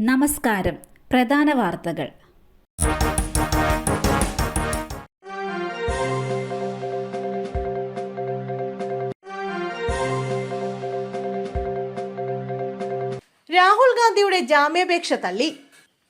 നമസ്കാരം. പ്രധാന വാർത്തകൾ. രാഹുൽ ഗാന്ധിയുടെ ജാമ്യാപേക്ഷ തള്ളി.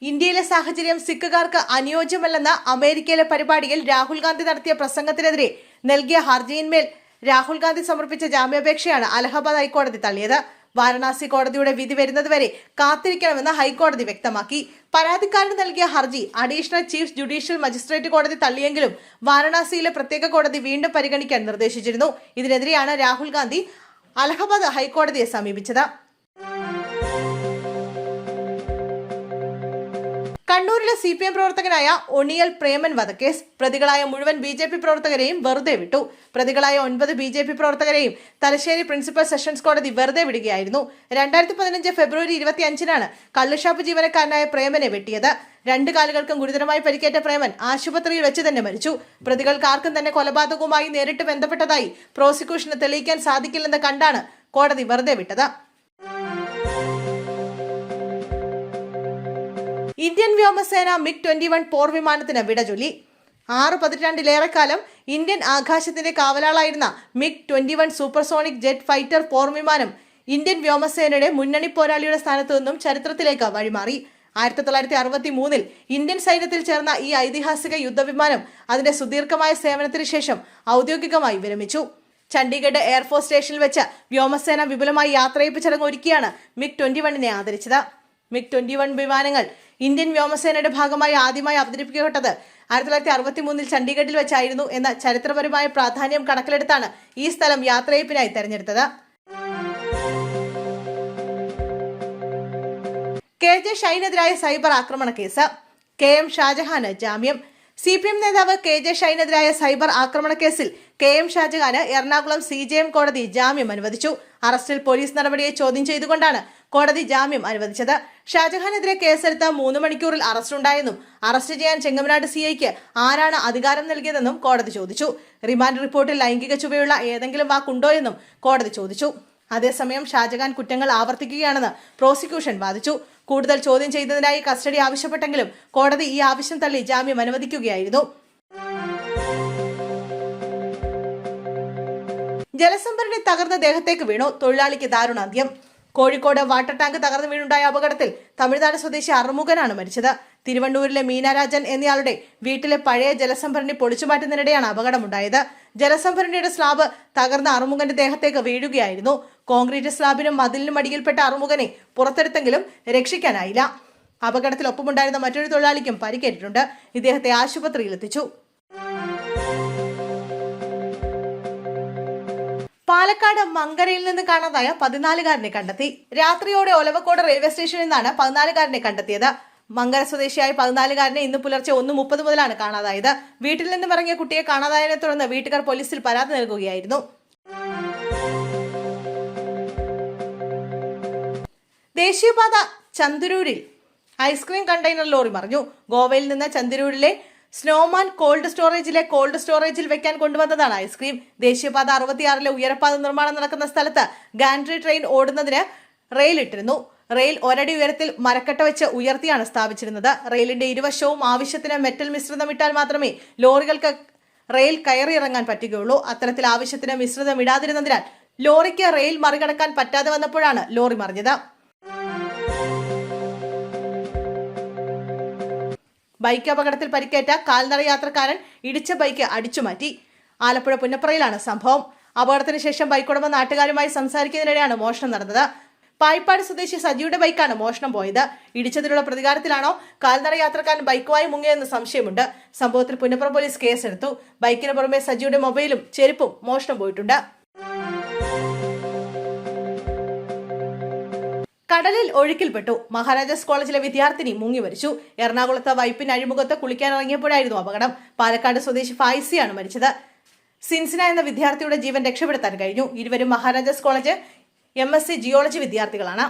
ഇന്ത്യയിലെ സാഹചര്യം സിഖുകാർക്ക് അനുയോജ്യമല്ലെന്ന അമേരിക്കയിലെ പരിപാടിയിൽ രാഹുൽ ഗാന്ധി നടത്തിയ പ്രസംഗത്തിനെതിരെ നൽകിയ ഹർജിയിന്മേൽ രാഹുൽ ഗാന്ധി സമർപ്പിച്ച ജാമ്യാപേക്ഷയാണ് അലഹബാദ് ഹൈക്കോടതി തള്ളിയത്. വാരണാസി കോടതിയുടെ വിധി വരുന്നതുവരെ കാത്തിരിക്കണമെന്ന് ഹൈക്കോടതി വ്യക്തമാക്കി. പരാതിക്കാരന് നൽകിയ ഹർജി അഡീഷണൽ ചീഫ് ജുഡീഷ്യൽ മജിസ്ട്രേറ്റ് കോടതി തള്ളിയെങ്കിലും വാരണാസിയിലെ പ്രത്യേക കോടതി വീണ്ടും പരിഗണിക്കാൻ നിർദ്ദേശിച്ചിരുന്നു. ഇതിനെതിരെയാണ് രാഹുൽ ഗാന്ധി അലഹബാദ് ഹൈക്കോടതിയെ സമീപിച്ചത്. കണ്ണൂരിലെ CPM പ്രവർത്തകനായ ഒണിയൽ പ്രേമൻ വധക്കേസ് പ്രതികളായ മുഴുവൻ BJP പ്രവർത്തകരെയും വെറുതെ വിട്ടു. പ്രതികളായ 9 BJP പ്രവർത്തകരെയും തലശ്ശേരി പ്രിൻസിപ്പൽ സെഷൻസ് കോടതി വെറുതെ വിടുകയായിരുന്നു. 2015 ഫെബ്രുവരി 25-നാണ് കള്ളുഷാപ്പ് ജീവനക്കാരനായ പ്രേമനെ വെട്ടിയത്. 2 കാലുകൾക്കും ഗുരുതരമായി പരിക്കേറ്റ പ്രേമൻ ആശുപത്രിയിൽ വെച്ച് തന്നെ മരിച്ചു. പ്രതികൾക്ക് ആർക്കും തന്നെ കൊലപാതകവുമായി നേരിട്ട് ബന്ധപ്പെട്ടതായി പ്രോസിക്യൂഷന് തെളിയിക്കാൻ സാധിക്കില്ലെന്ന് കണ്ടാണ് കോടതി വെറുതെ വിട്ടത്. ഇന്ത്യൻ വ്യോമസേന MiG-21 പോർ വിമാനത്തിന് വിട ചൊല്ലി. 6 പതിറ്റാണ്ടിലേറെക്കാലം ഇന്ത്യൻ ആകാശത്തിന്റെ കാവലാളായിരുന്ന MiG-21 സൂപ്പർസോണിക് ജെറ്റ് ഫൈറ്റർ പോർ വിമാനം ഇന്ത്യൻ വ്യോമസേനയുടെ മുന്നണി പോരാളിയുടെ സ്ഥാനത്തു നിന്നും ചരിത്രത്തിലേക്ക് വഴിമാറി. 1963-ൽ ഇന്ത്യൻ സൈന്യത്തിൽ ചേർന്ന ഈ ഐതിഹാസിക യുദ്ധവിമാനം അതിന്റെ സുദീർഘമായ സേവനത്തിന് ശേഷം ഔദ്യോഗികമായി വിരമിച്ചു. ചണ്ഡീഗഡ് എയർഫോഴ്സ് സ്റ്റേഷനിൽ വെച്ച് വ്യോമസേന വിപുലമായി യാത്രയപ്പ് ചടങ്ങ് ഒരുക്കിയാണ് MiG-21നെ ആദരിച്ചത്. MiG-21 വിമാനങ്ങൾ ഇന്ത്യൻ വ്യോമസേനയുടെ ഭാഗമായി ആദ്യമായി അവതരിപ്പിക്കപ്പെട്ടത് 1963-ൽ ചണ്ഡീഗഡിൽ വെച്ചായിരുന്നു എന്ന ചരിത്രപരമായ പ്രാധാന്യം കണക്കിലെടുത്താണ് ഈ സ്ഥലം യാത്രയപ്പിനായി തെരഞ്ഞെടുത്തത്. KJ ഷൈനെതിരായ സൈബർ ആക്രമണ കേസ്. KM ഷാജഹാന് ജാമ്യം. CPM നേതാവ് KJ ഷൈനെതിരായ സൈബർ ആക്രമണ കേസിൽ KM ഷാജഹാന് എറണാകുളം CJM കോടതി ജാമ്യം അനുവദിച്ചു. അറസ്റ്റിൽ പോലീസ് നടപടിയെ ചോദ്യം ചെയ്തുകൊണ്ടാണ് കോടതി ജാമ്യം അനുവദിച്ചത്. ഷാജഹാനെതിരെ കേസെടുത്ത 3 മണിക്കൂറിൽ അറസ്റ്റുണ്ടായെന്നും അറസ്റ്റ് ചെയ്യാൻ ചെങ്ങമനാട് CIക്ക് ആരാണ് അധികാരം നൽകിയതെന്നും കോടതി ചോദിച്ചു. റിമാൻഡ് റിപ്പോർട്ടിൽ ലൈംഗിക ചുവയുള്ള ഏതെങ്കിലും വാക്കുണ്ടോ എന്നും കോടതി ചോദിച്ചു. അതേസമയം ഷാജഹാൻ കുറ്റങ്ങൾ ആവർത്തിക്കുകയാണെന്ന് പ്രോസിക്യൂഷൻ വാദിച്ചു. കൂടുതൽ ചോദ്യം ചെയ്തതിനായി കസ്റ്റഡി ആവശ്യപ്പെട്ടെങ്കിലും കോടതി ഈ ആവശ്യം തള്ളി ജാമ്യം അനുവദിക്കുകയായിരുന്നു. ജലസംഭരണി തകർന്ന ദേഹത്തേക്ക് വീണു. തൊഴിലാളിക്ക് ദാരുണാന്ത്യം. കോഴിക്കോട് വാട്ടർ ടാങ്ക് തകർന്നു വീണുണ്ടായ അപകടത്തിൽ തമിഴ്നാട് സ്വദേശി അറുമുഖനാണ് മരിച്ചത്. തിരുവണ്ണൂരിലെ മീനാരാജൻ എന്നയാളുടെ വീട്ടിലെ പഴയ ജലസംഭരണി പൊളിച്ചുമാറ്റുന്നതിനിടെയാണ് അപകടമുണ്ടായത്. ജലസംഭരണിയുടെ സ്ലാബ് തകർന്ന അറുമുഖന്റെ ദേഹത്തേക്ക് വീഴുകയായിരുന്നു. കോൺക്രീറ്റ് സ്ലാബിനും മതിലിനും അടിയിൽപ്പെട്ട അറുമുഖനെ പുറത്തെടുത്തെങ്കിലും രക്ഷിക്കാനായില്ല. അപകടത്തിൽ ഒപ്പമുണ്ടായിരുന്ന മറ്റൊരു തൊഴിലാളിക്കും പരിക്കേറ്റിട്ടുണ്ട്. ഇദ്ദേഹത്തെ ആശുപത്രിയിൽ എത്തിച്ചു. പാലക്കാട് മങ്കരയിൽ നിന്ന് കാണാതായ 14-കാരനെ കണ്ടെത്തി. രാത്രിയോടെ ഒലവക്കോട് റെയിൽവേ സ്റ്റേഷനിൽ നിന്നാണ് 14-കാരനെ കണ്ടെത്തിയത്. മങ്കര സ്വദേശിയായ 14-കാരനെ ഇന്ന് പുലർച്ചെ 1:30 മുതലാണ് കാണാതായത്. വീട്ടിൽ നിന്നും ഇറങ്ങിയ കുട്ടിയെ കാണാതായതിനെ തുടർന്ന് വീട്ടുകാർ പോലീസിൽ പരാതി നൽകുകയായിരുന്നു. ദേശീയപാത ചന്ദരൂരിൽ ഐസ്ക്രീം കണ്ടെയ്നർ ലോറി മറിഞ്ഞു. ഗോവയിൽ നിന്ന് ചന്ദരൂരിലെ സ്നോമാൻ കോൾഡ് സ്റ്റോറേജിൽ വെക്കാൻ കൊണ്ടുവന്നതാണ് ഐസ്ക്രീം. ദേശീയപാത 66-ലെ ഉയരപ്പാത നിർമ്മാണം നടക്കുന്ന സ്ഥലത്ത് ഗാൻട്രി ട്രെയിൻ ഓടുന്നതിന് റെയിൽ ഇട്ടിരുന്നു. റെയിൽ ഒരടി ഉയരത്തിൽ മരക്കട്ട വെച്ച് ഉയർത്തിയാണ് സ്ഥാപിച്ചിരുന്നത്. റെയിലിന്റെ ഇരുവശവും ആവശ്യത്തിന് മെറ്റൽ മിശ്രിതം ഇട്ടാൽ മാത്രമേ ലോറികൾക്ക് റെയിൽ കയറി ഇറങ്ങാൻ പറ്റുകയുള്ളൂ. അത്തരത്തിൽ ആവശ്യത്തിന് മിശ്രിതം ഇടാതിരുന്നതിനാൽ ലോറിക്ക് റെയിൽ മറികടക്കാൻ പറ്റാതെ വന്നപ്പോഴാണ് ലോറി മറിഞ്ഞത്. ബൈക്ക് അപകടത്തിൽ പരിക്കേറ്റ കാൽനട യാത്രക്കാരൻ ഇടിച്ച ബൈക്ക് അടിച്ചുമാറ്റി. ആലപ്പുഴ പുന്നപ്രയിലാണ് സംഭവം. അപകടത്തിന് ശേഷം ബൈക്കുടമ നാട്ടുകാരുമായി സംസാരിക്കുന്നതിനിടെയാണ് മോഷണം നടന്നത്. പായിപ്പാട് സ്വദേശി സജിയുടെ ബൈക്കാണ് മോഷണം പോയത്. ഇടിച്ചതിനുള്ള പ്രതികാരത്തിലാണോ കാൽനട യാത്രക്കാരൻ ബൈക്കുമായി മുങ്ങിയെന്ന് സംശയമുണ്ട്. സംഭവത്തിൽ പുന്നപ്ര പോലീസ് കേസെടുത്തു. ബൈക്കിന് പുറമെ സജിയുടെ മൊബൈലും ചെരുപ്പും മോഷണം പോയിട്ടുണ്ട്. കടലിൽ ഒഴുക്കിൽപ്പെട്ടു. മഹാരാജാസ് കോളേജിലെ വിദ്യാർത്ഥിനി മുങ്ങി മരിച്ചു. എറണാകുളത്ത് വൈപ്പിൻ അഴിമുഖത്ത് കുളിക്കാനിറങ്ങിയപ്പോഴായിരുന്നു അപകടം. പാലക്കാട് സ്വദേശി ഫായിസിയാണ് മരിച്ചത്. സിൻസിന എന്ന വിദ്യാർത്ഥിയുടെ ജീവൻ രക്ഷപ്പെടുത്താൻ കഴിഞ്ഞു. ഇരുവരും മഹാരാജാസ് കോളേജ് MSc ജിയോളജി വിദ്യാർത്ഥികളാണ്.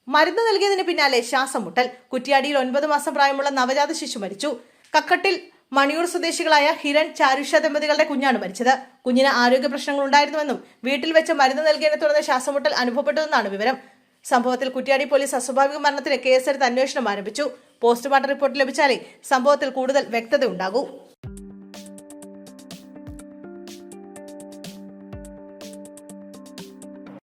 മരുന്ന് നൽകിയതിന് പിന്നാലെ ശ്വാസം മുട്ടൽ. കുറ്റ്യാടിയിൽ 9 മാസം പ്രായമുള്ള നവജാത ശിശു മരിച്ചു. കക്കട്ടിൽ മണിയൂർ സ്വദേശികളായ ഹിരൺ ചാരുഷ ദമ്പതികളുടെ കുഞ്ഞാണ് മരിച്ചത്. കുഞ്ഞിന് ആരോഗ്യ പ്രശ്നങ്ങൾ ഉണ്ടായിരുന്നുവെന്നും വീട്ടിൽ വെച്ച് മരുന്ന് നൽകിയതിനെ തുടർന്ന് ശ്വാസമുട്ടൽ അനുഭവപ്പെട്ടതെന്നാണ് വിവരം. സംഭവത്തിൽ കുറ്റ്യാടി പോലീസ് അസ്വാഭാവിക മരണത്തിന് കേസെടുത്ത് അന്വേഷണം ആരംഭിച്ചു. പോസ്റ്റ്മോർട്ടം റിപ്പോർട്ട് ലഭിച്ചാലേ സംഭവത്തിൽ കൂടുതൽ വ്യക്തത ഉണ്ടാകൂ.